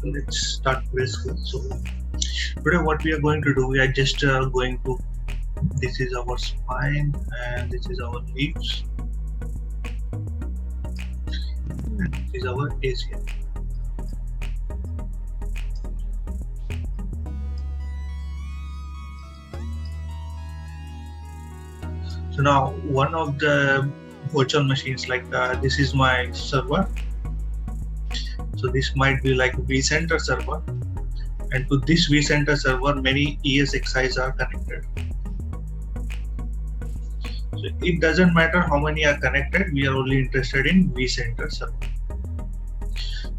Let's start this. So today what we are going to do, we are just going to, this is our spine and this is our leaves and this is our ACL. So now one of the virtual machines, like this is my server. So this might be like vCenter server, and to this vCenter server many ESXIs are connected. So it doesn't matter how many are connected, we are only interested in vCenter server.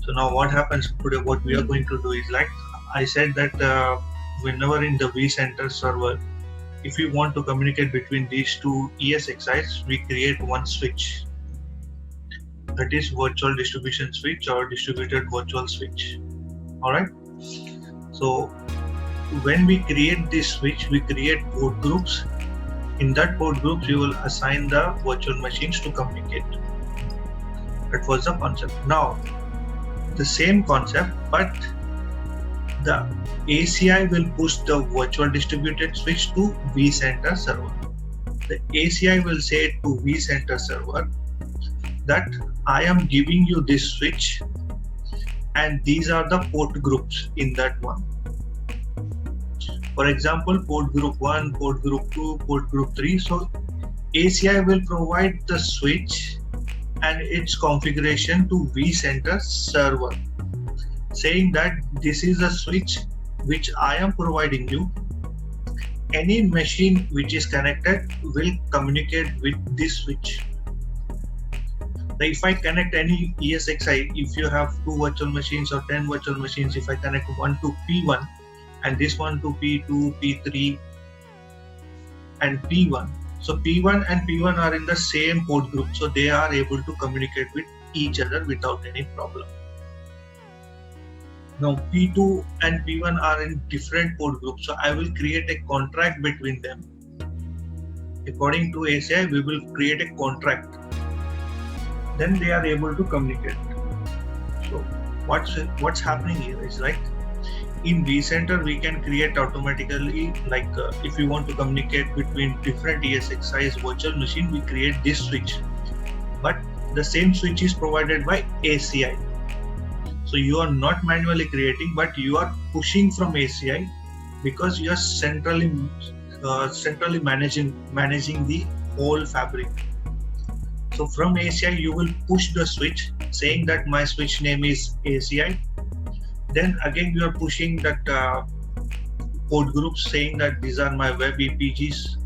So now what happens today, what we are going to do is, like I said, that whenever in the vCenter server, if we want to communicate between these two ESXIs, we create one switch. That is virtual distribution switch or distributed virtual switch. Alright. So when we create this switch, we create port groups. In that port groups, we will assign the virtual machines to communicate. That was the concept. Now, the same concept, but the ACI will push the virtual distributed switch to vCenter server. The ACI will say to vCenter server that I am giving you this switch and these are the port groups in that one. For example, port group 1, port group 2, port group 3. So ACI will provide the switch and its configuration to vCenter server, saying that this is a switch which I am providing you. Any machine which is connected will communicate with this switch. Now, if I connect any ESXi, if you have 2 virtual machines or 10 virtual machines, if I connect one to P1 and this one to P2, P3 and P1. So P1 and P1 are in the same port group, so they are able to communicate with each other without any problem. Now P2 and P1 are in different port groups, so I will create a contract between them. According to ACI, we will create a contract. Then they are able to communicate. So what's happening here is, like in vCenter we can create automatically, like if we want to communicate between different ESXi's virtual machine, we create this switch. But the same switch is provided by ACI. So you are not manually creating, but you are pushing from ACI because you are centrally managing the whole fabric. So from ACI you will push the switch saying that my switch name is ACI. Then again you are pushing that port groups saying that these are my web EPGs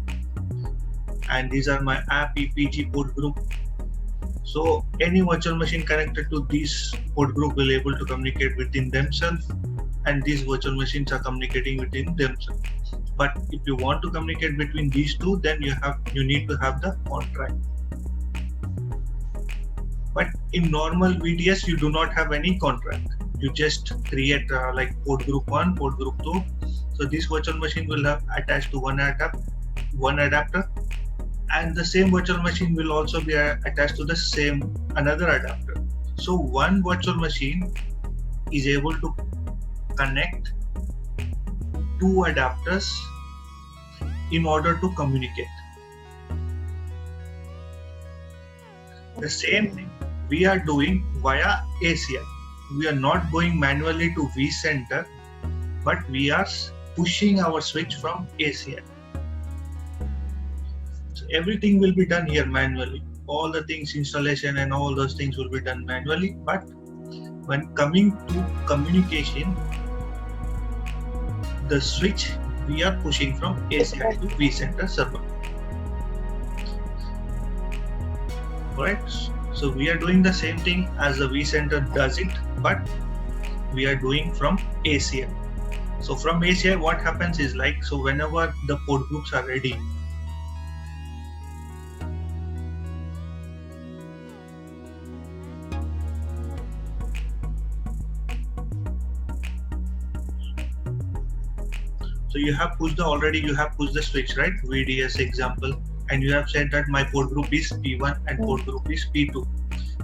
and these are my app EPG port group. So any virtual machine connected to this port group will able to communicate within themselves, and these virtual machines are communicating within themselves. But if you want to communicate between these two, then you need to have the contract. But in normal VDS, you do not have any contract. You just create like port group 1, port group 2. So this virtual machine will have attached to one adapter, and the same virtual machine will also be attached to the same another adapter. So one virtual machine is able to connect 2 adapters in order to communicate. The same thing we are doing via ACI. We are not going manually to vCenter, but we are pushing our switch from ACI. So everything will be done here manually. All the things, installation and all those things will be done manually. But when coming to communication, the switch we are pushing from ACI to vCenter server. Alright. So we are doing the same thing as the vCenter does it, but we are doing from ACI. So from ACI, what happens is, like, so whenever the port groups are ready, so you have pushed the switch, right? VDS example. And you have said that my port group is P1 and port group is P2.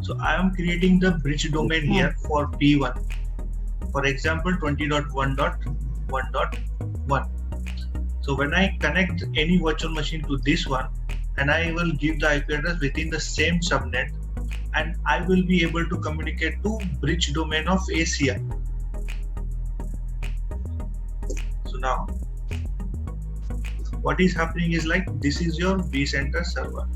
So I am creating the bridge domain here for P1. for example 20.1.1.1. So when I connect any virtual machine to this one, and I will give the IP address within the same subnet, and I will be able to communicate to bridge domain of ACI. So now what is happening is like, this is your vCenter server.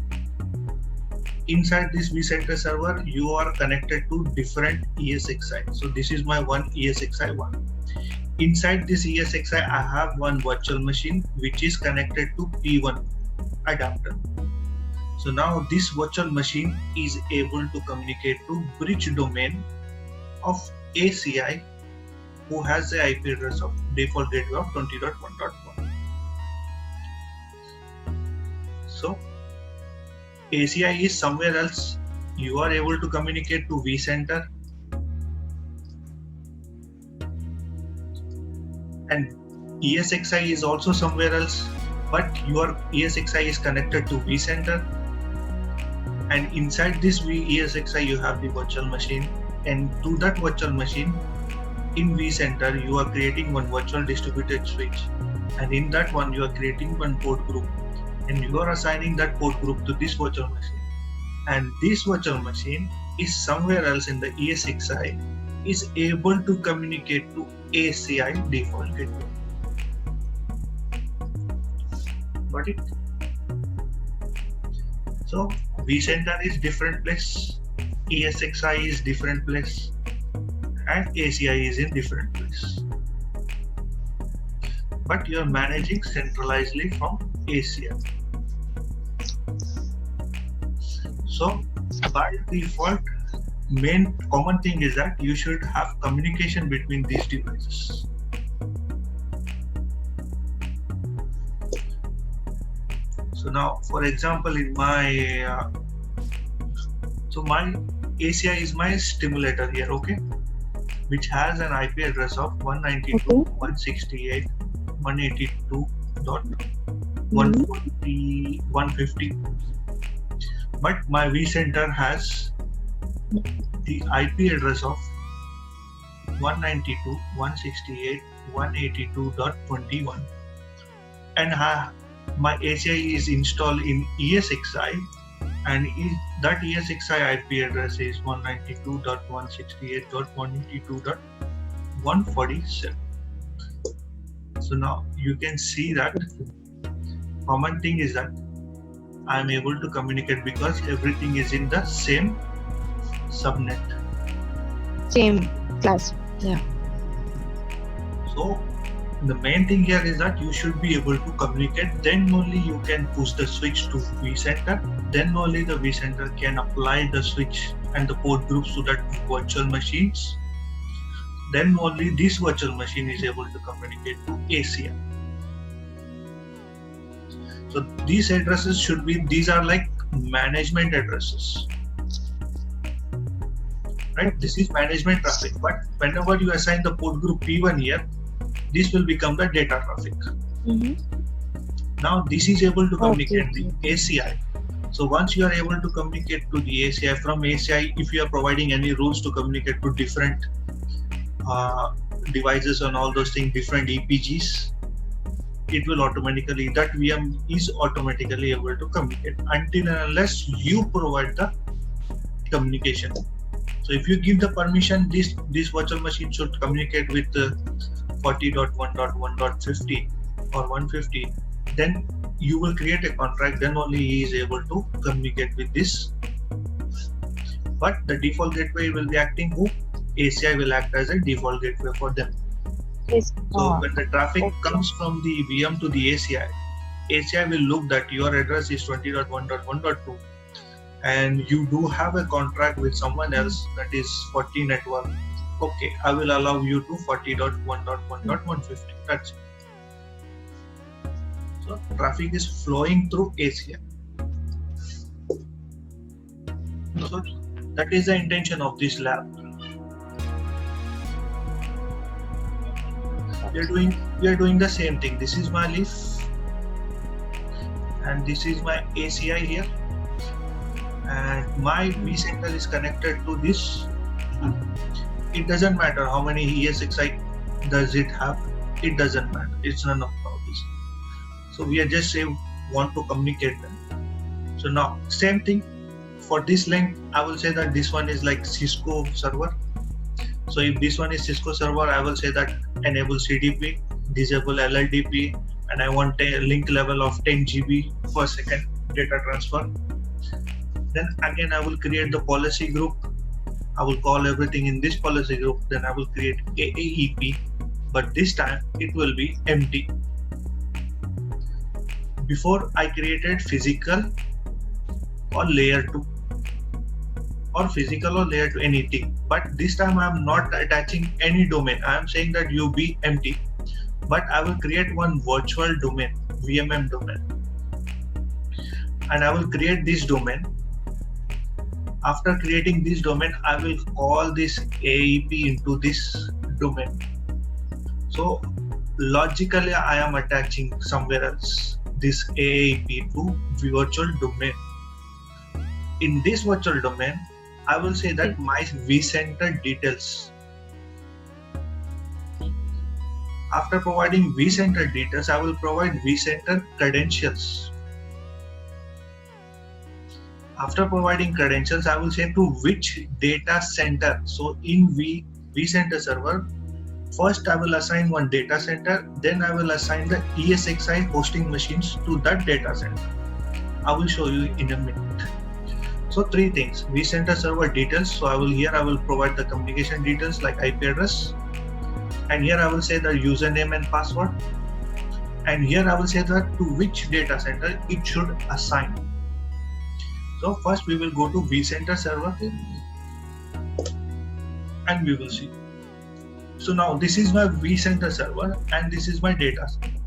Inside this vCenter server, you are connected to different ESXi. So this is my one ESXi1. Inside this ESXi, I have one virtual machine which is connected to P1 adapter. So now this virtual machine is able to communicate to bridge domain of ACI, who has the IP address of default gateway of 20.1.1. So ACI is somewhere else. You are able to communicate to vCenter, and ESXi is also somewhere else, but your ESXi is connected to vCenter, and inside this ESXi you have the virtual machine, and to that virtual machine in vCenter you are creating one virtual distributed switch, and in that one you are creating one port group, and you are assigning that port group to this virtual machine, and this virtual machine is somewhere else in the ESXi is able to communicate to ACI default gateway. Got it? So vCenter is different place, ESXi is different place, and ACI is in different place. But you are managing centralizedly from ACI. So by default, main common thing is that you should have communication between these devices. So now, for example, in my my ACI is my stimulator here, okay, which has an IP address of 192.168.182.150. But my vCenter has the IP address of 192.168.182.21, and my ACI is installed in ESXi, and that ESXi IP address is 192.168.182.147. So now you can see that common thing is that I am able to communicate because everything is in the same subnet. Same class. Yeah. So the main thing here is that you should be able to communicate, then only you can push the switch to vCenter, then only the vCenter can apply the switch and the port groups to that virtual machines, then only this virtual machine is able to communicate to ACI. So these addresses should be, these are like management addresses, right? This is management traffic, but whenever you assign the port group P1 here, this will become the data traffic. Now this is able to communicate the ACI. So once you are able to communicate to the ACI, from ACI, if you are providing any rules to communicate to different devices and all those things, different EPGs, it will automatically, that VM is automatically able to communicate until and unless you provide the communication. So if you give the permission, this virtual machine should communicate with 40.1.1.50 or 150, then you will create a contract, then only he is able to communicate with this. But the default gateway will be acting who? ACI will act as a default gateway for them. Yes. So when the traffic comes from the VM to the ACI, ACI will look that your address is 20.1.1.2 and you do have a contract with someone else, that is 40 network. Okay, I will allow you to 40.1.1.150. That's it. So traffic is flowing through ACI. So that is the intention of this lab. We are doing the same thing. This is my leaf, and this is my ACI here, and my vCenter is connected to this, it doesn't matter how many ESXi does it have. It doesn't matter. It's none of our business. So we are just say want to communicate them. So now same thing for this link. I will say that this one is like Cisco server. So if this one is Cisco server, I will say that enable CDP, disable LLDP, and I want a link level of 10 GB per second data transfer. Then again I will create the policy group. I will call everything in this policy group. Then I will create AAEP, but this time it will be empty. Before I created physical or layer 2 or physical or layer 2 anything, but this time I am not attaching any domain. I am saying that you be empty, but I will create one virtual domain, VMM domain, and I will create this domain. After creating this domain, I will call this AEP into this domain. So logically I am attaching somewhere else this AEP to virtual domain. In this virtual domain, I will say that my vCenter details. After providing vCenter details, I will provide vCenter credentials. After providing credentials, I will say to which data center. So in vCenter server, first I will assign one data center, then I will assign the ESXi hosting machines to that data center. I will show you in a minute. So three things: vCenter server details. So I will provide the communication details like IP address, and here I will say the username and password, and here I will say that to which data center it should assign. So first we will go to vCenter server and we will see. So now this is my vCenter server and this is my data center.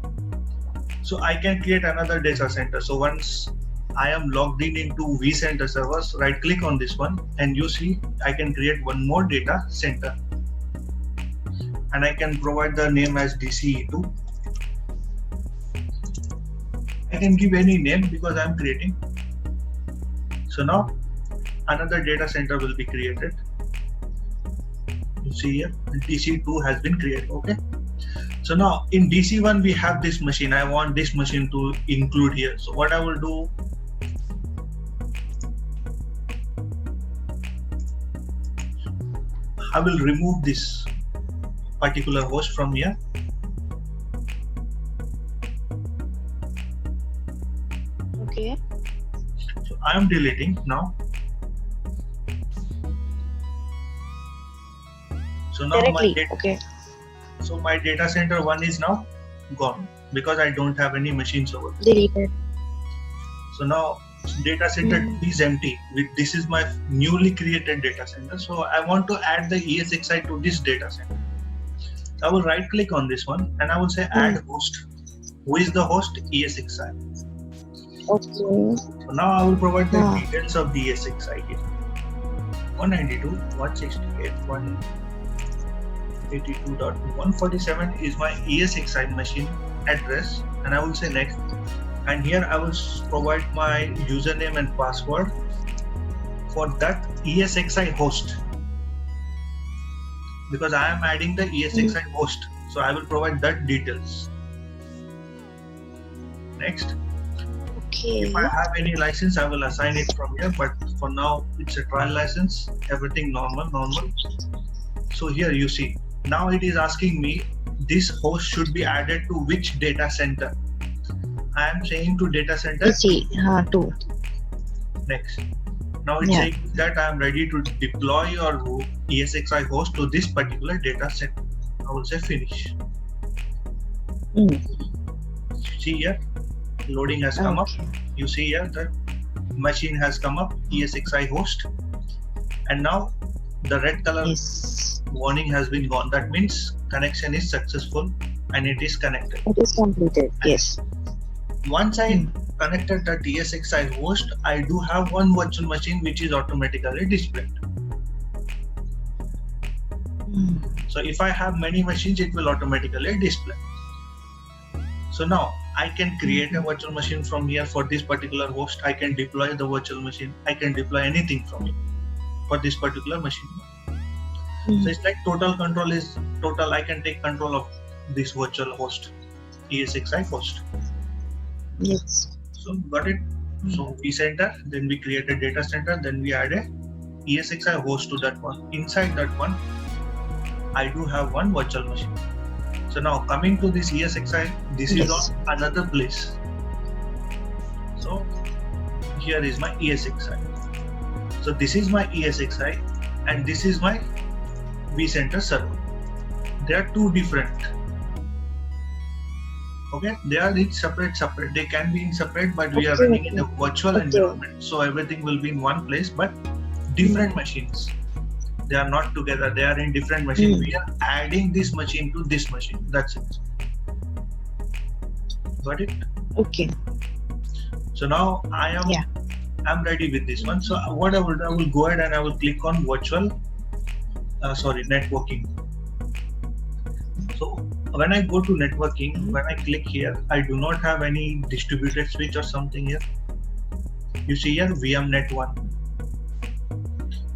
So I can create another data center. So once I am logged into vCenter servers, right click on this one and you see I can create one more data center. And I can provide the name as DCE2. I can give any name because I am creating. So now another data center will be created. You see here DC2 has been created. Okay. So now in DC1 we have this machine. I want this machine to include here. So what I will do, I will remove this particular host from here. Okay. So I am deleting now. So now my data center 1 is now gone because I don't have any machines over there. Deleted. So now data center 2 is empty. This is my newly created data center. So I want to add the ESXi to this data center. So I will right click on this one and I will say add host. Who is the host? ESXi. Okay. So now I will provide the details of the ESXi here. 192.168.182.147 is my ESXi machine address, and I will say next. And here I will provide my username and password for that ESXi host because I am adding the ESXi host. So I will provide that details. Next. Okay. If I have any license, I will assign it from here, but for now it's a trial license. Everything normal. So here you see, now it is asking me this host should be added to which data center. I am saying to data center 2. Next. Now it's saying that I am ready to deploy your ESXi host to this particular data center. I will say finish. See here, loading has come up. You see here that machine has come up, ESXi host, and now the red color warning has been gone. That means connection is successful and it is connected. It is completed. Yes. Once I connected that ESXi host, I do have one virtual machine which is automatically displayed. So if I have many machines, it will automatically display. So now I can create a virtual machine from here for this particular host. I can deploy the virtual machine. I can deploy anything from it for this particular machine. So it's like total control is total. I can take control of this virtual host, ESXi host. Yes. So got it. So vCenter, then we create a data center, then we add a ESXi host to that one. Inside that one, I do have one virtual machine. So now coming to this ESXi, this is on another place. So here is my ESXi. So this is my ESXi and this is my vCenter server. They are two different. Okay, they are in separate. They can be in separate, but we are running in a virtual environment. So everything will be in one place, but different machines. They are not together. They are in different machines. We are adding this machine to this machine. That's it. Got it? Okay. So now I'm ready with this one. So what I will go ahead and I will click on virtual. Networking. So when I go to networking, when I click here, I do not have any distributed switch or something here. You see here VMnet 1.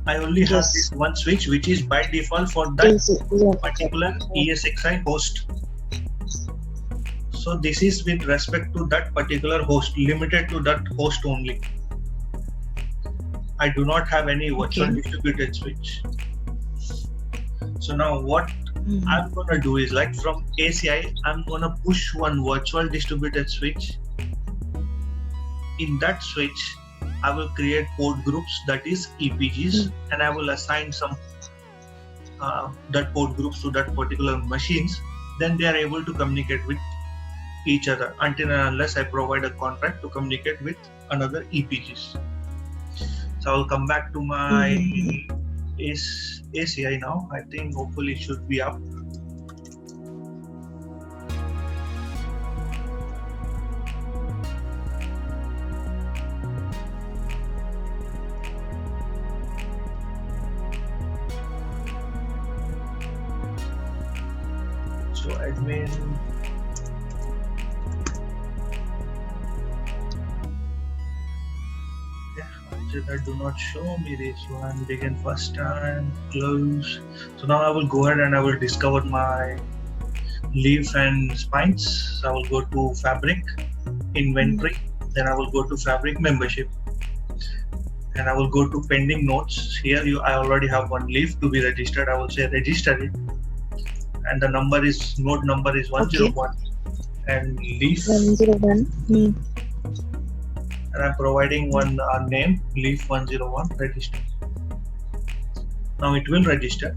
I only have this one switch which is by default for that particular ESXi host. So this is with respect to that particular host, limited to that host only. I do not have any virtual distributed switch. So now what I'm gonna do is, like, from ACI, I'm gonna push one virtual distributed switch. In that switch, I will create port groups, that is EPGs, and I will assign some that port groups to that particular machines. Then they are able to communicate with each other until and unless I provide a contract to communicate with another EPGs. So I will come back to my ACI now. I think hopefully it should be up. So admin, that do not show me this one. Begin first time, close. So now I will go ahead and I will discover my leaf and spines. So I will go to fabric, inventory, then I will go to fabric membership, and I will go to pending notes. Here I already have one leaf to be registered. I will say register it, and the number is node number is 101 and leaf 101. And I'm providing one name, leaf 101, register. Now it will register.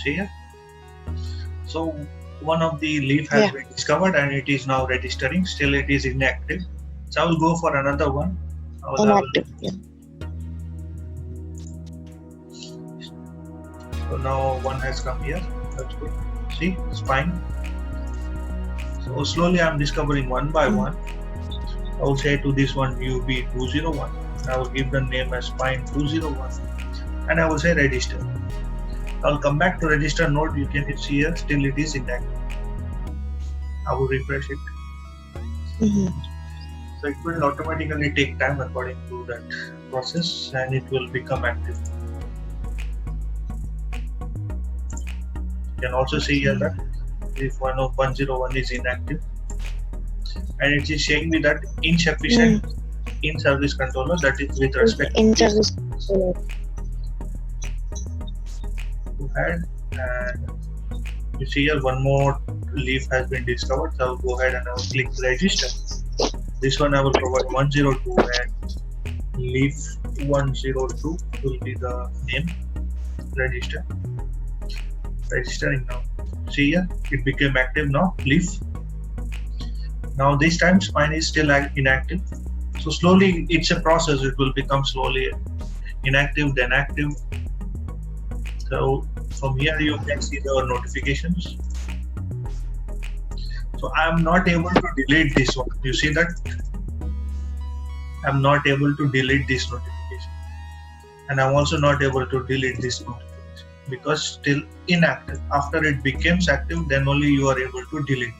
See here? So one of the leaf has been discovered and it is now registering. Still it is inactive. So I will go for another one. Inactive. So now one has come here. That's good. See, spine. So slowly I'm discovering one by one. I will say to this one UB201. I will give the name as spine 201 and I will say register. I'll come back to register node. You can see here, still it is inactive. I will refresh it. So it will automatically take time according to that process and it will become active. You can also see here that if 101 is inactive and it is showing me that insufficient in-service controller, that is with respect to in-service controller. And you see here one more leaf has been discovered. So I will go ahead and I will click register. This one I will provide 102 and leaf 102 will be the name. Register. Registering now. See here, it became active now. Leaf. Now this time spine is still inactive. So slowly, it's a process. It will become slowly inactive, then active. So from here you can see the notifications. So I'm not able to delete this one. You see that? I'm not able to delete this notification. And I'm also not able to delete this notification because still inactive. After it becomes active, then only you are able to delete.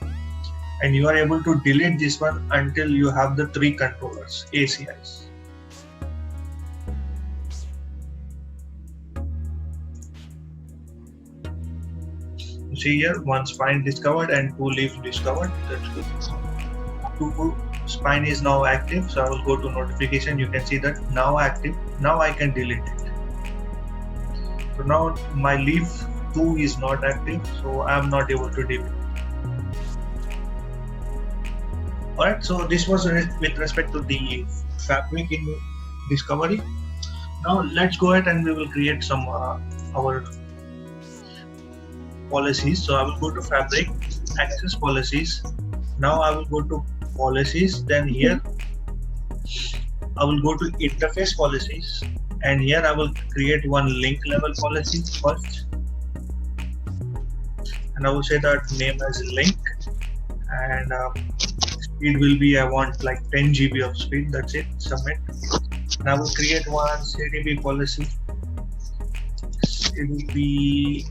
And you are able to delete this one until you have the 3 controllers, ACIs. You see here, 1 spine discovered and 2 leaves discovered. That's good. 2 spine is now active, so I will go to notification. You can see that now active. Now I can delete it. So now my leaf 2 is not active, so I am not able to delete. Alright, so this was with respect to the fabric in discovery. Now let's go ahead and we will create some our policies. So I will go to fabric, access policies. Now I will go to policies, then here I will go to interface policies, and here I will create one link level policy first, and I will say that name as link, and speed will be, I want like 10 GB of speed, that's it, submit. And I will create one CDP policy. It will be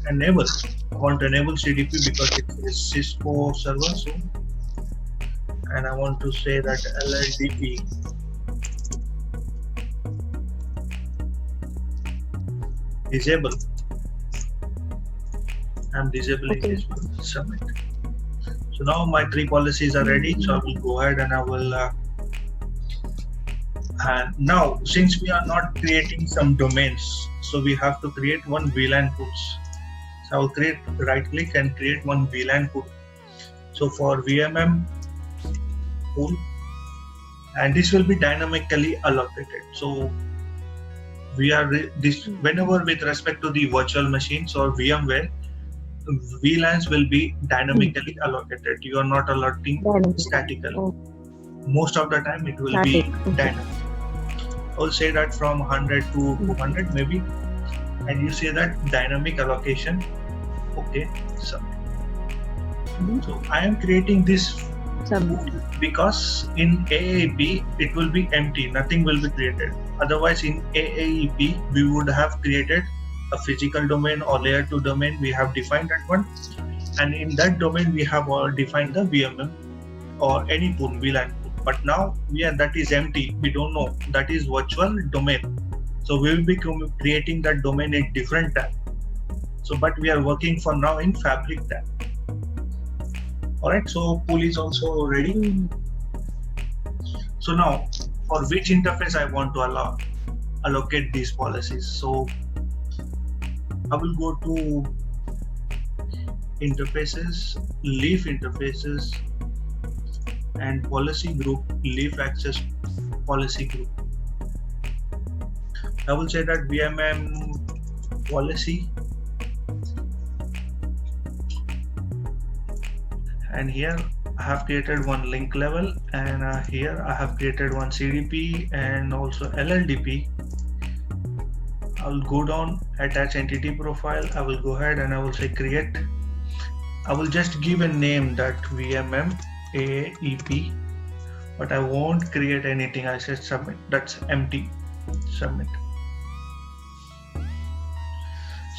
enable. I want to enable CDP because it is Cisco server, so, and I want to say that LLDP disable. I'm disabling this one, submit. So now my 3 policies are ready, so I will go ahead and I will and now since we are not creating some domains, so we have to create one VLAN pools. So I will create, right click and create one VLAN pool. So for VMM pool, and this will be dynamically allocated. So we are this whenever with respect to the virtual machines or VMware, VLANs will be dynamically allocated. You are not allotting statically. Most of the time it will be dynamic. I'll say that from 100 to 200 maybe, and you say that dynamic allocation. Okay, submit. So I am creating this because in AAP it will be empty, nothing will be created. Otherwise in AAEP we would have created a physical domain or layer 2 domain. We have defined that one, and in that domain we have defined the VMM or any pool, VLAN pool. But now that is empty, we don't know, that is virtual domain. So we will be creating that domain in different tab. So but we are working for now in fabric tab. Alright, so pool is also ready. So now for which interface I want to allocate these policies. So I will go to interfaces, leaf interfaces, and policy group, leaf access policy group. I will say that VMM policy, and here I have created one link level, and here I have created one CDP and also LLDP. I will go down, attach entity profile. I will go ahead and I will say create. I will just give a name that VMM AEP, but I won't create anything. I said submit, that's empty, submit.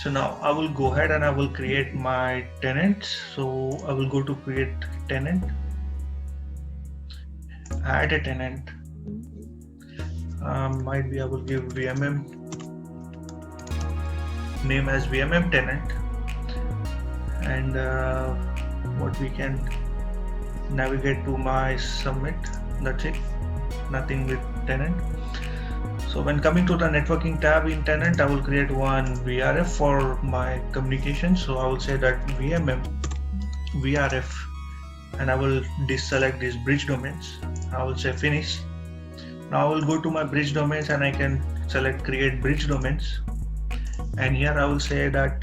So now I will go ahead and I will create my tenants. So I will go to create tenant, add a tenant. Might be I will give VMM name as VMM tenant, and what we can navigate to my submit. That's it, nothing with tenant. So when coming to the networking tab in tenant, I will create one VRF for my communication. So I will say that VMM VRF, and I will deselect these bridge domains. I will say finish. Now I will go to my bridge domains and I can select create bridge domains, and here I will say that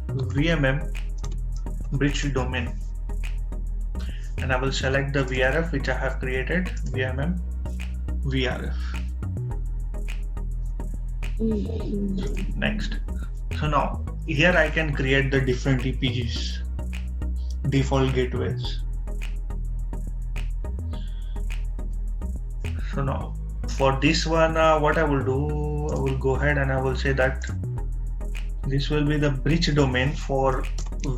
VMM bridge domain, and I will select the VRF which I have created, VMM VRF. Next. So now here I can create the different EPGs, default gateways. So now for this one, what I will do, I will go ahead and I will say that this will be the bridge domain for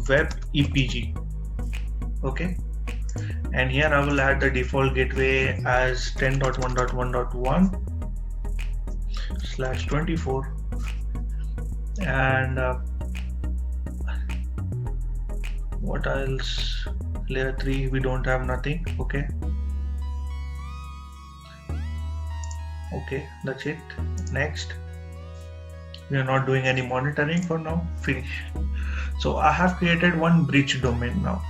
web EPG. Okay, and here I will add the default gateway as 10.1.1.1/24, and what else? Layer 3 we don't have nothing. Okay, that's it. Next, we are not doing any monitoring for now. Finish. So I have created one bridge domain now.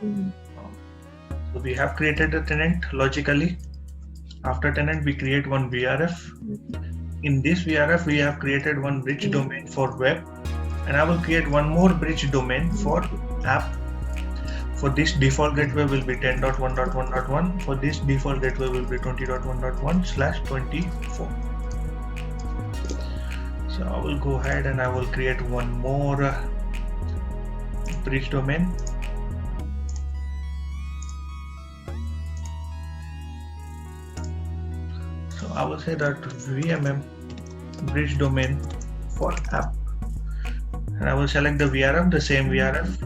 So we have created a tenant logically. After tenant, we create one VRF. In this VRF, we have created one bridge domain for web, and I will create one more bridge domain for app. For this default gateway will be 10.1.1.1. For this default gateway will be 20.1.1/24. So I will go ahead and I will create one more bridge domain. So I will say that VMM bridge domain for app, and I will select the VRF, the same VRF,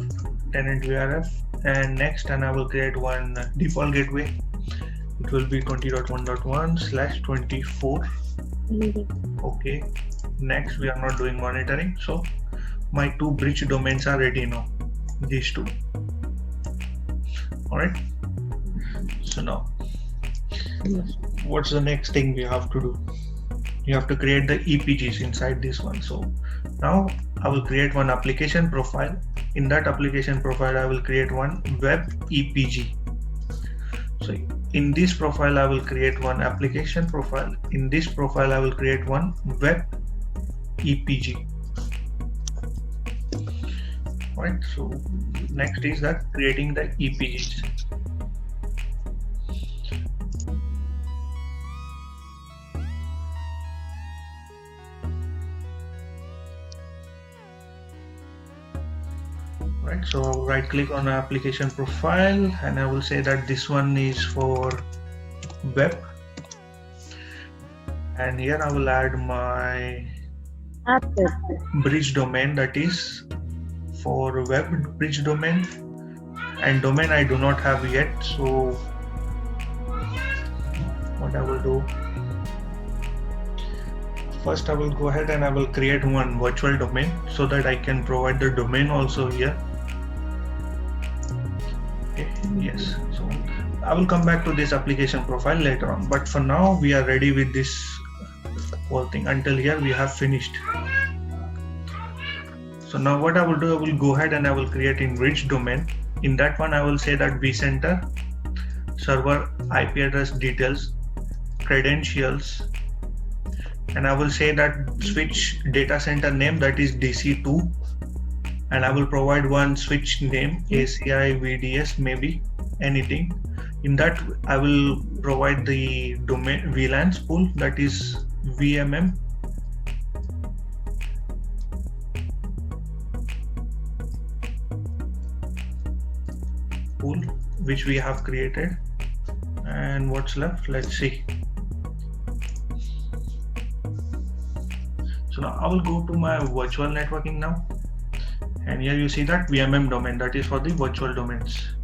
tenant VRF, and next, and I will create one default gateway. It will be 20.1.1/24. Okay, next, we are not doing monitoring, so my two bridge domains are ready now, these two. All right, so now what's the next thing we have to do? You have to create the EPGs inside this one. So now I will create one application profile. In that application profile, I will create one web EPG. So in this profile, I will create one application profile. In this profile, I will create one web EPG. Right. So next is that creating the EPGs. Right, so right click on application profile, and I will say that this one is for web, and here I will add my bridge domain, that is for web bridge domain, and domain I do not have yet. So what I will do, first I will go ahead and I will create one virtual domain so that I can provide the domain also here. Okay, yes, so I will come back to this application profile later on, but for now we are ready with this whole thing. Until here we have finished. So now what I will do, I will go ahead and I will create in bridge domain. In that one I will say that vCenter, server IP address details, credentials, and I will say that switch data center name, that is DC2, and I will provide one switch name, ACI, VDS, maybe anything. In that I will provide the domain VLANs pool, that is VMM. Pool which we have created, and what's left, let's see. So now I will go to my virtual networking now, and here you see that VMM domain, that is for the virtual domains,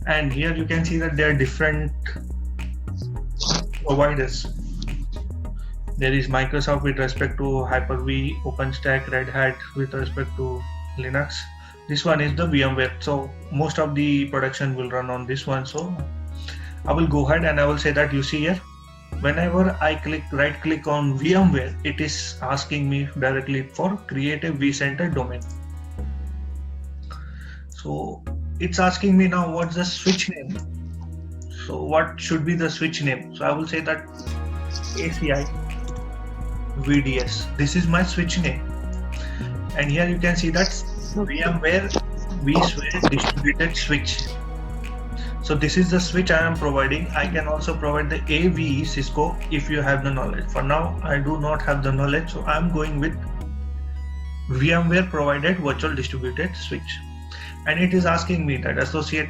and here you can see that there are different providers. There is Microsoft with respect to Hyper-V, OpenStack, Red Hat with respect to Linux. This one is the VMware, so most of the production will run on this one. So I will go ahead and I will say that, you see here, whenever I right click on VMware, it is asking me directly for create a vCenter domain. So it's asking me now what's the switch name. So what should be the switch name? So I will say that ACI VDS. This is my switch name, and here you can see that VMware vSphere distributed switch. So this is the switch I am providing. I can also provide the AVE Cisco if you have the knowledge. For now, I do not have the knowledge, so I'm going with VMware provided virtual distributed switch. And it is asking me that associate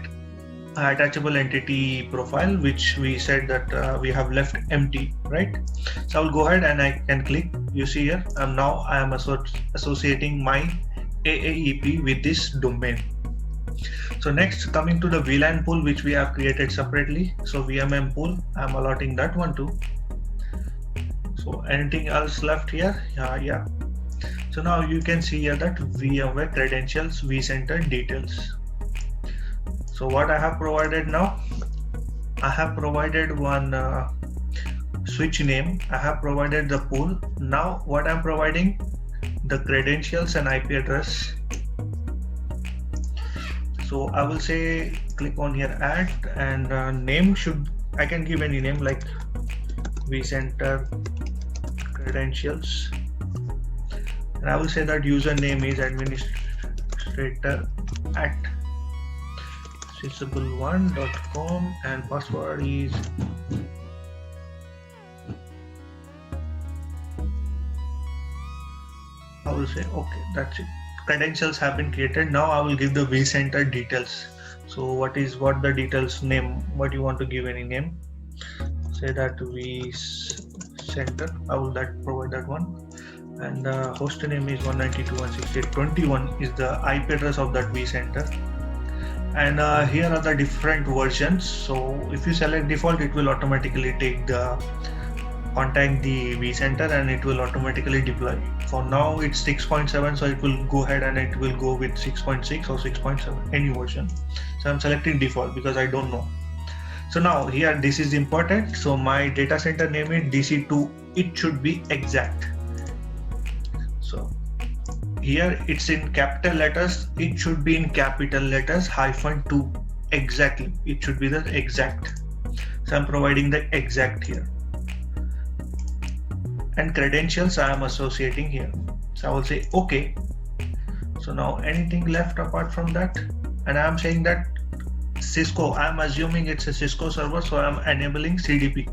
attachable entity profile, which we said that we have left empty, right? So I'll go ahead and I can click. You see here, I am associating my AAEP with this domain. So next, coming to the VLAN pool, which we have created separately. So VMM pool, I'm allotting that one too. So anything else left here? Yeah. So now you can see here that VMware credentials, vCenter details. So what I have provided now, I have provided one switch name. I have provided the pool. Now what I'm providing, the credentials and IP address. So I will say click on here add, and name I can give any name like vCenter credentials, and I will say that username is administrator at syslable1.com and password is I will say okay, that's it. Credentials have been created. Now I will give the vCenter details. So what the details name, what you want to give any name, say that vCenter. I will provide that one, and host name is 192.168.21 is the IP address of that vCenter. And here are the different versions. So if you select default, it will automatically contact the vCenter and it will automatically deploy. For now it's 6.7, so it will go ahead and it will go with 6.6 or 6.7, any version. So I'm selecting default because I don't know. So now here this is important. So my data center name is DC2. It should be exact. So here it's in capital letters. It should be in capital letters -2. Exactly. It should be the exact. So I'm providing the exact here. And credentials I am associating here. So I will say okay. So now anything left apart from that, and I am saying that Cisco, I am assuming it's a Cisco server, so I am enabling CDP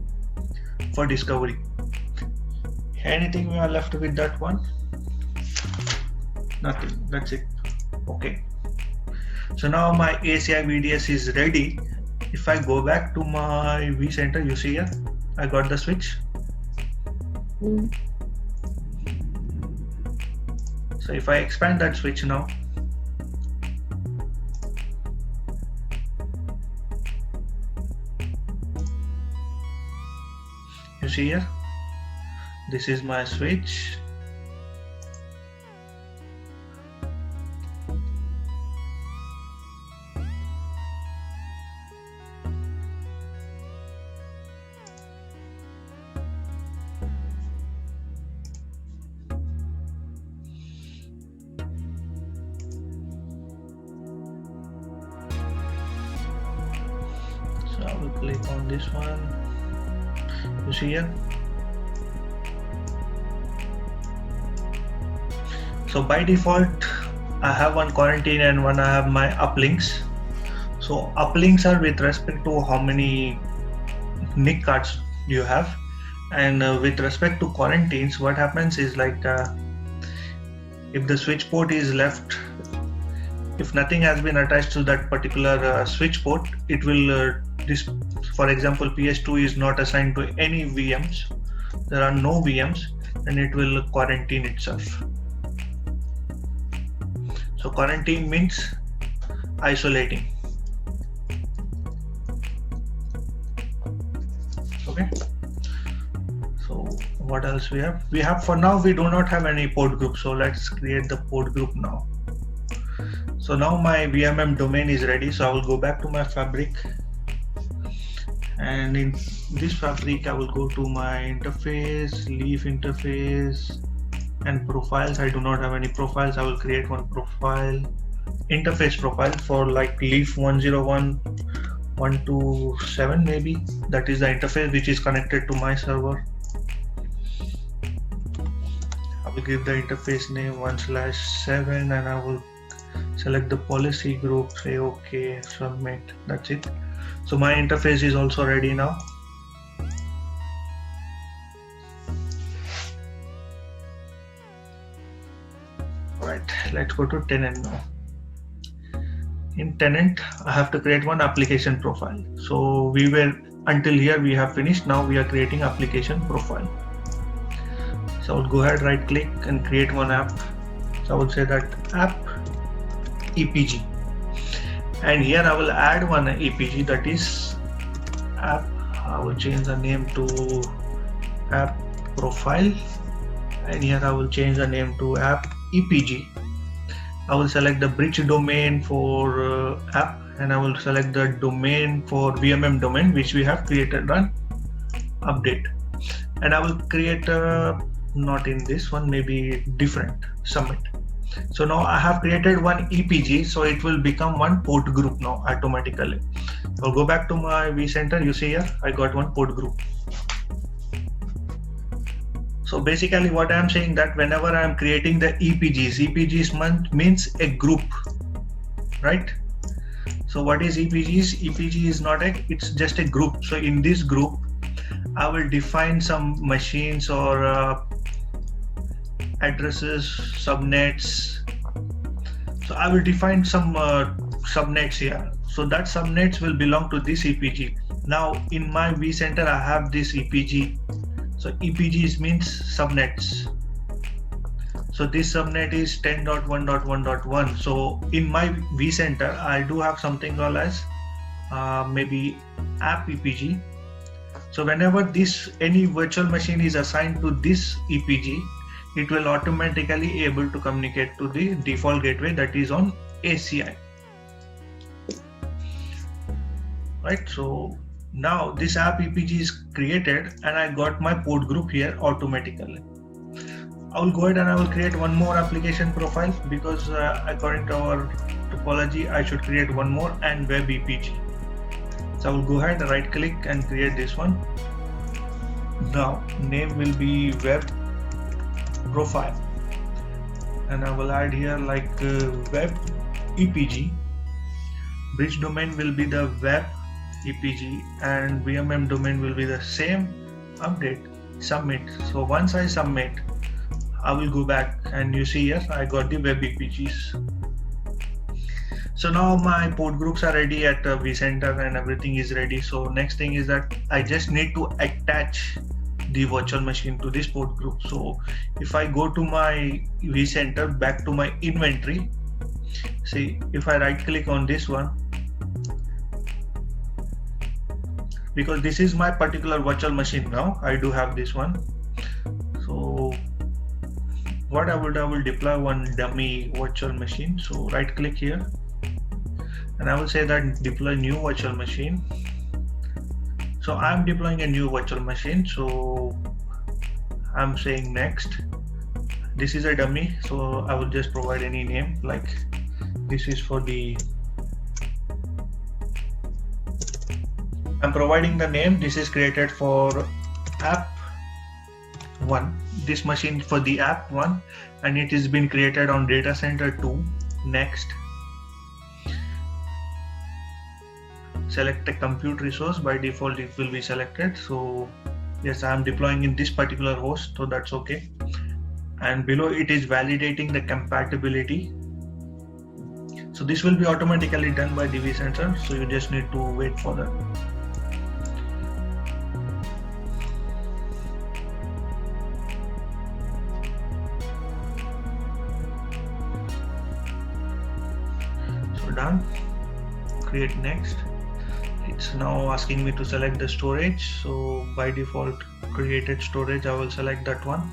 for discovery. Anything we are left with that one? Nothing, that's it. Okay. So now my ACI VDS is ready. If I go back to my vCenter, you see here, I got the switch. So if I expand that switch now, you see here, this is my switch. I will click on this one. You see here. So by default, I have one quarantine and one I have my uplinks. So uplinks are with respect to how many NIC cards you have, and with respect to quarantines, what happens is like if the switch port is left, if nothing has been attached to that particular switch port, it will for example, PS2 is not assigned to any VMs, there are no VMs, and it will quarantine itself. So quarantine means isolating. Okay. So what else we have? We have, for now we do not have any port group, so let's create the port group now. So now my VMM domain is ready, so I will go back to my fabric. And in this fabric, I will go to my interface, leaf interface, and profiles. I do not have any profiles. I will create one profile, interface profile for like leaf 101.127 maybe. That is the interface which is connected to my server. I will give the interface name 1/7, and I will select the policy group, say okay, submit. That's it. So my interface is also ready now. Right, let's go to tenant now. In tenant, I have to create one application profile. So we were, until here we have finished. Now we are creating application profile. So I'll go ahead, right click and create one app. So I will say that app EPG, and here I will add one EPG, that is app. I will change the name to app profile, and here I will change the name to app EPG. I will select the bridge domain for app, and I will select the domain for VMM domain which we have created on update, and I will create not in this one, maybe different, submit. So now I have created one EPG, so it will become one port group now automatically. I'll go back to my vCenter. You see here I got one port group. So basically what I am saying that whenever I am creating the EPGs means a group, right? So what is EPGs? EPG is not it's just a group. So in this group I will define some machines or addresses, subnets. So I will define some subnets here. So that subnets will belong to this EPG. Now in my vCenter I have this EPG. So EPGs means subnets. So this subnet is 10.1.1.1. So in my vCenter I do have something called as maybe app EPG. So whenever any virtual machine is assigned to this EPG, it will automatically able to communicate to the default gateway that is on ACI. Right, so now this app EPG is created and I got my port group here automatically. I will go ahead and I will create one more application profile because according to our topology I should create one more, and web EPG. So I will go ahead and right click and create this one. Now name will be web profile, and I will add here like web EPG. Bridge domain will be the web EPG, and VMM domain will be the same. Update, submit. So once I submit, I will go back and you see here I got the web EPGs. So now my port groups are ready at vCenter and everything is ready. So next thing is that I just need to attach the virtual machine to this port group. So if I go to my vCenter, back to my inventory, see if I right click on this one, because this is my particular virtual machine now, I do have this one. So what I will deploy one dummy virtual machine. So right click here and I will say that deploy new virtual machine. So I'm deploying a new virtual machine, so I'm saying next. This is a dummy, so I will just provide any name, like this is for the, I'm providing the name, this is created for app 1, this machine for the app 1, and it is been created on data center 2. Next, select a compute resource. By default it will be selected, so yes, I am deploying in this particular host, so that's okay. And below it is validating the compatibility, so this will be automatically done by the vCenter, so you just need to wait for that. So done, create next. It's now asking me to select the storage, so by default created storage, I will select that one.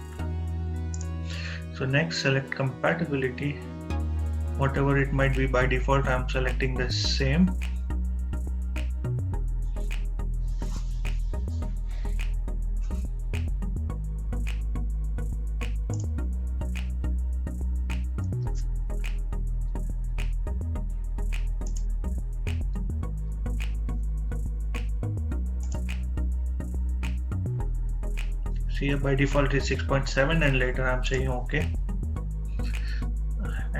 So next, select compatibility, whatever it might be. By default I'm selecting the same. Here by default is 6.7 and later I'm saying okay,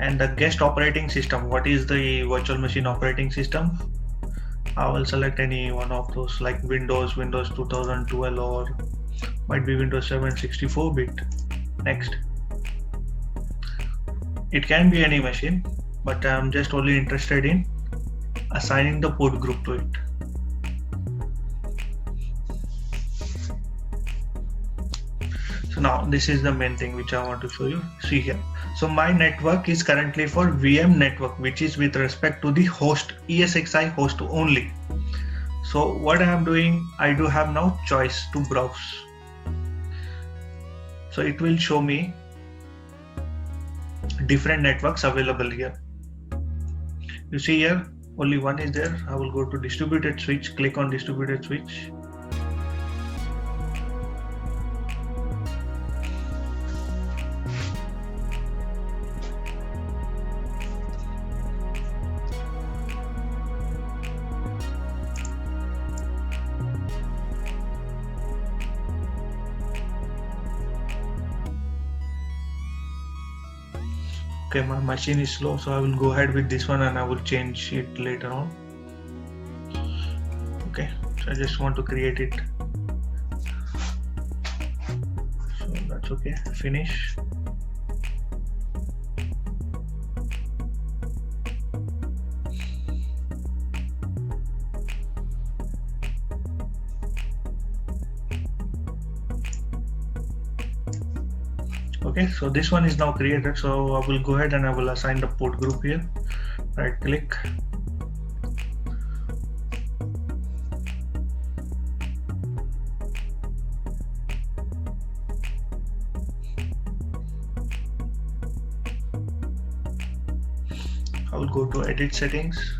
And the guest operating system, what is the virtual machine operating system? I will select any one of those, like Windows 2012, or might be Windows 7 64-bit. Next. It can be any machine, but I'm just only interested in assigning the port group to it. So now this is the main thing which I want to show you. See here. So my network is currently for VM network, which is with respect to the host, ESXi host only. So what I am doing, I do have now choice to browse. So it will show me different networks available here. You see here, only one is there. I will go to distributed switch, click on distributed switch. Okay, my machine is slow, so I will go ahead with this one and I will change it later on. Okay, so I just want to create it. So that's okay, finish. Okay, so this one is now created, so I will go ahead and I will assign the port group here. Right click, I will go to edit settings.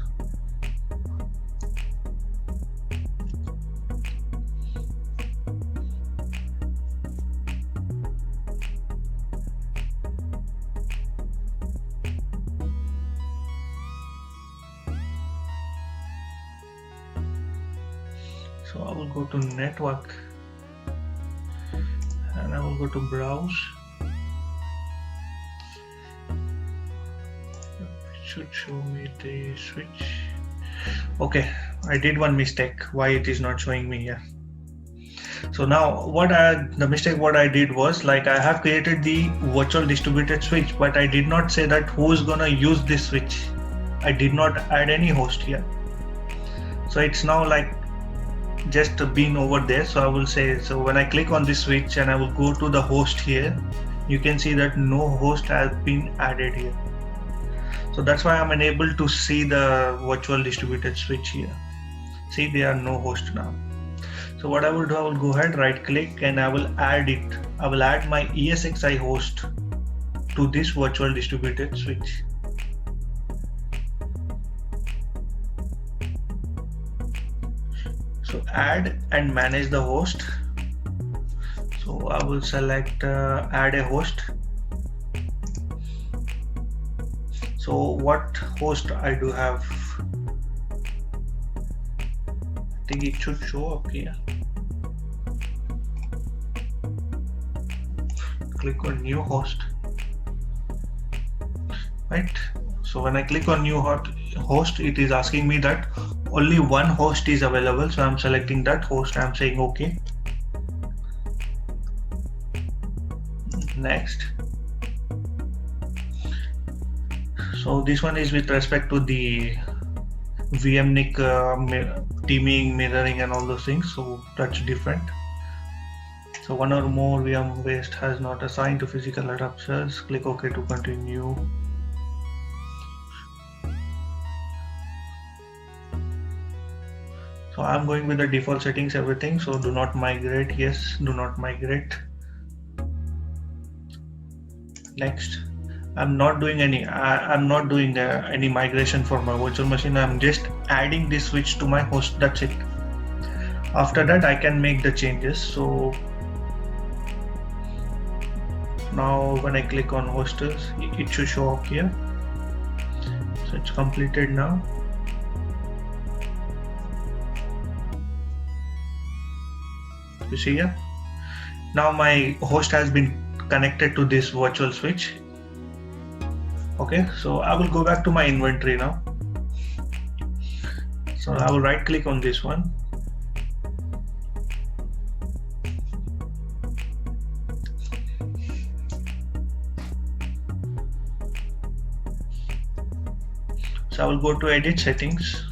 So I will go to network and I will go to browse. It should show me the switch. Okay, I did one mistake. Why it is not showing me here? So now the mistake what I did was, like, I have created the virtual distributed switch, but I did not say that who is gonna use this switch. I did not add any host here. So it's now like just been over there. So I will say, so when I click on this switch and I will go to the host here, you can see that no host has been added here. So that's why I'm unable to see the virtual distributed switch here. See, there are no hosts now. So what I will do, I will go ahead, right click, and I will add it. I will add my ESXi host to this virtual distributed switch. So add and manage the host. So I will select add a host. So what host I do have? I think it should show up here. Click on new host. Right. So when I click on new host, it is asking me that only one host is available. So I'm selecting that host. I'm saying okay. Next. So this one is with respect to the VMNIC teaming, mirroring, and all those things. So that's different. So one or more VM waste has not assigned to physical adapters. Click OK to continue. So I'm going with the default settings, everything. So do not migrate. Yes, do not migrate. Next. I'm not doing any any migration for my virtual machine. I'm just adding this switch to my host. That's it. After that, I can make the changes. So now when I click on hosters, it should show up here. So it's completed now. You see here. Now my host has been connected to this virtual switch. Okay, so I will go back to my inventory now. So I will right click on this one. So I will go to edit settings.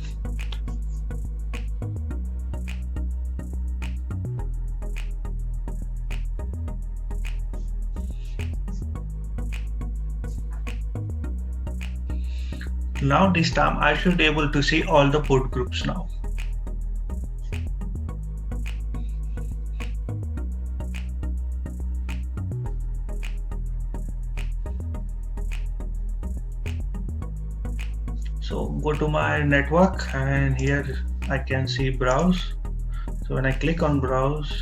Now this time I should be able to see all the port groups now. So go to my network and here I can see browse. So when I click on browse,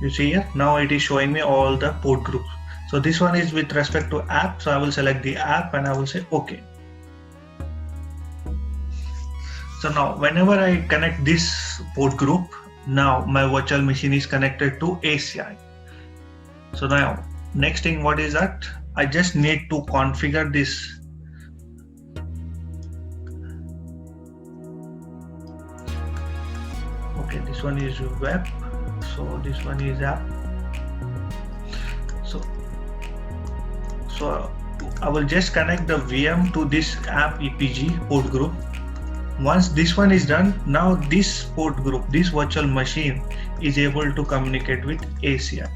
you see here, now it is showing me all the port groups. So this one is with respect to app. So I will select the app and I will say OK. So now whenever I connect this port group, now my virtual machine is connected to ACI. So now next thing, what is that? I just need to configure this. Okay, this one is web. So this one is app. So I will just connect the VM to this app EPG port group. Once this one is done, now this port group, this virtual machine is able to communicate with ACI.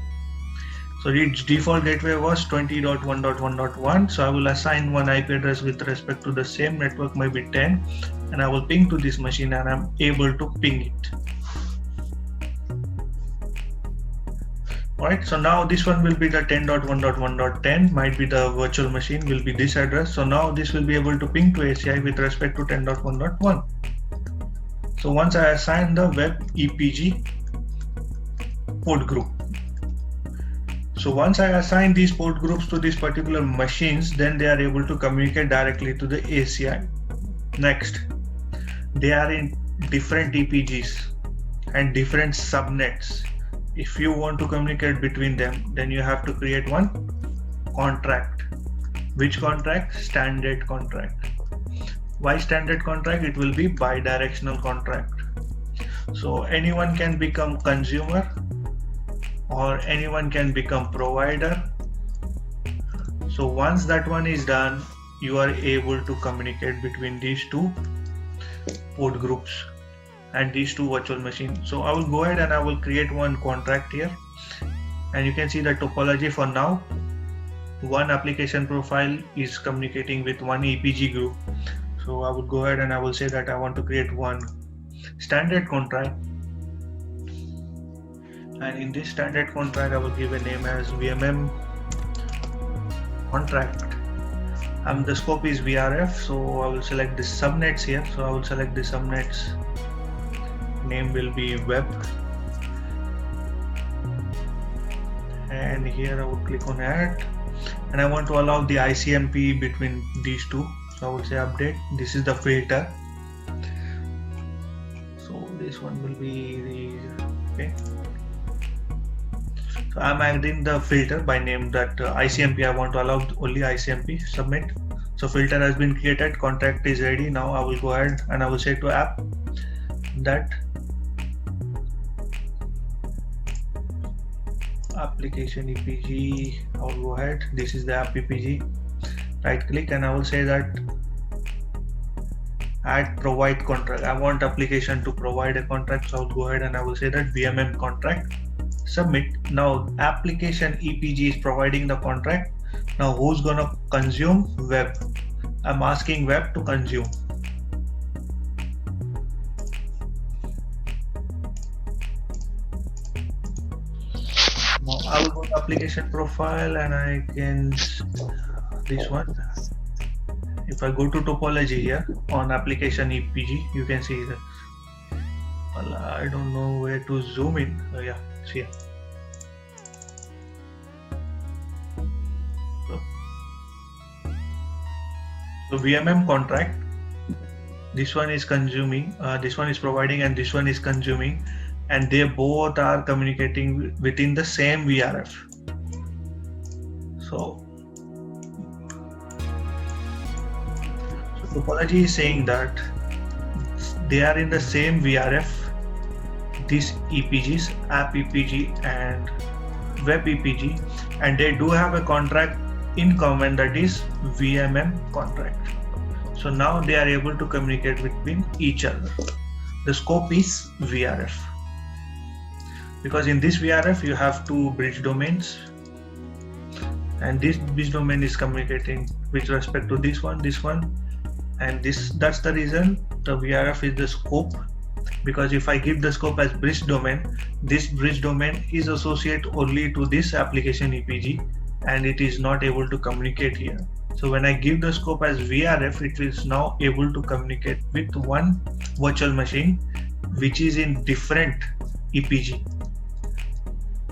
So its default gateway was 20.1.1.1. So I will assign one IP address with respect to the same network, maybe 10, and I will ping to this machine and I'm able to ping it. Alright, so now this one will be the 10.1.1.10, might be the virtual machine will be this address. So now this will be able to ping to ACI with respect to 10.1.1. So once I assign the web EPG port group. So once I assign these port groups to these particular machines, then they are able to communicate directly to the ACI. Next, they are in different EPGs and different subnets. If you want to communicate between them, then you have to create one contract. Which contract? Standard contract. Why standard contract? It will be bi-directional contract. So anyone can become consumer or anyone can become provider. So once that one is done, you are able to communicate between these two port groups and these two virtual machines. So I will go ahead and I will create one contract here, and you can see the topology for now. One application profile is communicating with one EPG group. So I would go ahead and I will say that I want to create one standard contract, and in this standard contract I will give a name as VMM contract, and the scope is VRF. So I will select the subnets here. So I will select the subnets. Name will be web, and here I would click on add, and I want to allow the ICMP between these two. So I will say update. This is the filter. So this one will be the okay. So I'm adding the filter by name that ICMP. I want to allow only ICMP. Submit. So filter has been created. Contract is ready. Now I will go ahead and I will say to app that application EPG. I will go ahead. This is the app EPG. Right click and I will say that add provide contract. I want application to provide a contract. So I will go ahead and I will say that VMM contract. Submit. Now application EPG is providing the contract. Now who's gonna consume? Web. I'm asking web to consume. Now I will go to application profile and I can this one. If I go to topology here on application EPG, you can see that. Well, I don't know where to zoom in. Yeah, see here. So VMM contract. This one is consuming. This one is providing, and this one is consuming, and they both are communicating within the same VRF. So Topology is saying that they are in the same VRF, these EPGs, app EPG and web EPG, and they do have a contract in common, that is VMM contract. So now they are able to communicate between each other. The scope is VRF, because in this VRF you have two bridge domains, and this bridge domain is communicating with respect to this one, and this. That's the reason the VRF is the scope, because if I give the scope as bridge domain, this bridge domain is associated only to this application EPG, and it is not able to communicate here. So when I give the scope as VRF, it is now able to communicate with one virtual machine which is in different EPG.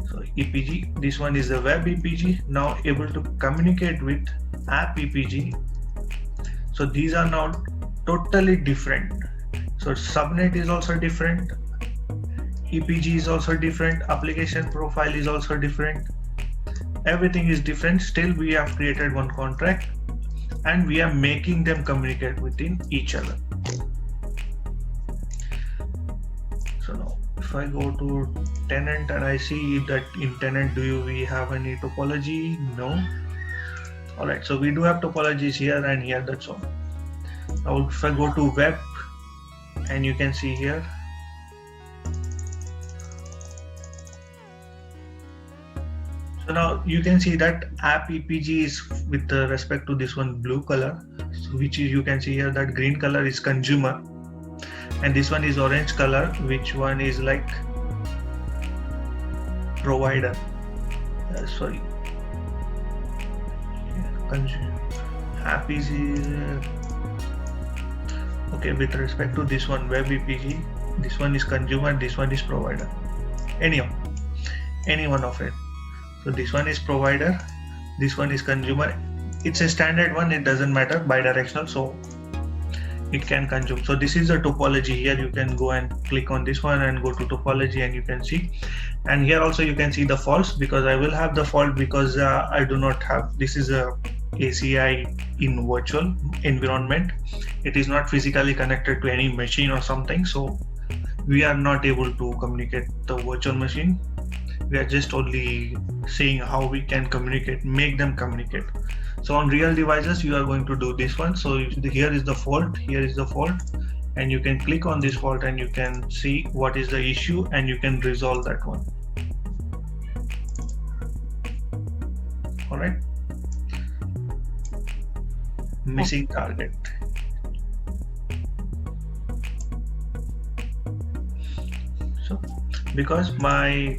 So EPG, this one is the web EPG, now able to communicate with app EPG. So these are now totally different. So subnet is also different, EPG is also different, application profile is also different. Everything is different. Still we have created one contract and we are making them communicate within each other. So now if I go to tenant and I see that in tenant we have any topology? No. Alright, so we do have topologies here and here, that's all. Now if I go to web, and you can see here so now you can see that app EPG is with respect to this one blue color, so which is, you can see here that green color is consumer, and this one is orange color, which one is like provider. Sorry, consumer. App is okay with respect to this one web EPG. This one is consumer, this one is provider. Any one of it. So this one is provider, this one is consumer. It's a standard one, it doesn't matter, bidirectional, so it can consume. So this is the topology. Here you can go and click on this one and go to topology, and you can see, and here also you can see the faults, because I will have the fault because I do not have, this is a ACI in virtual environment. It is not physically connected to any machine or something, so we are not able to communicate the virtual machine. We are just only seeing how we can communicate, make them communicate. So on real devices you are going to do this one. So here is the fault, here is the fault, and you can click on this fault and you can see what is the issue and you can resolve that one. All right, missing target. So because my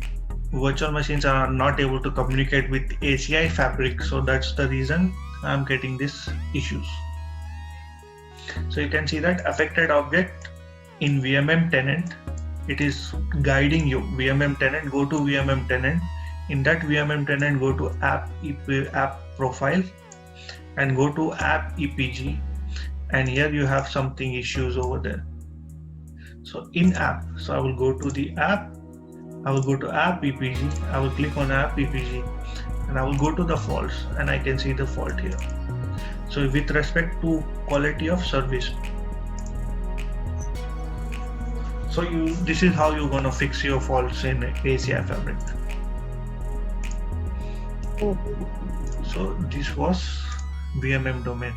virtual machines are not able to communicate with ACI fabric, so that's the reason I'm getting these issues. So you can see that affected object in VMM tenant, it is guiding you. VMM tenant, go to VMM tenant. In that VMM tenant, go to app profile and go to app EPG, and here you have something issues over there. So in app, so I will go to the app, I will go to app EPG, I will click on app EPG, and I will go to the faults, and I can see the fault here. So with respect to quality of service, so this is how you're going to fix your faults in ACI fabric. So this was VMM domain.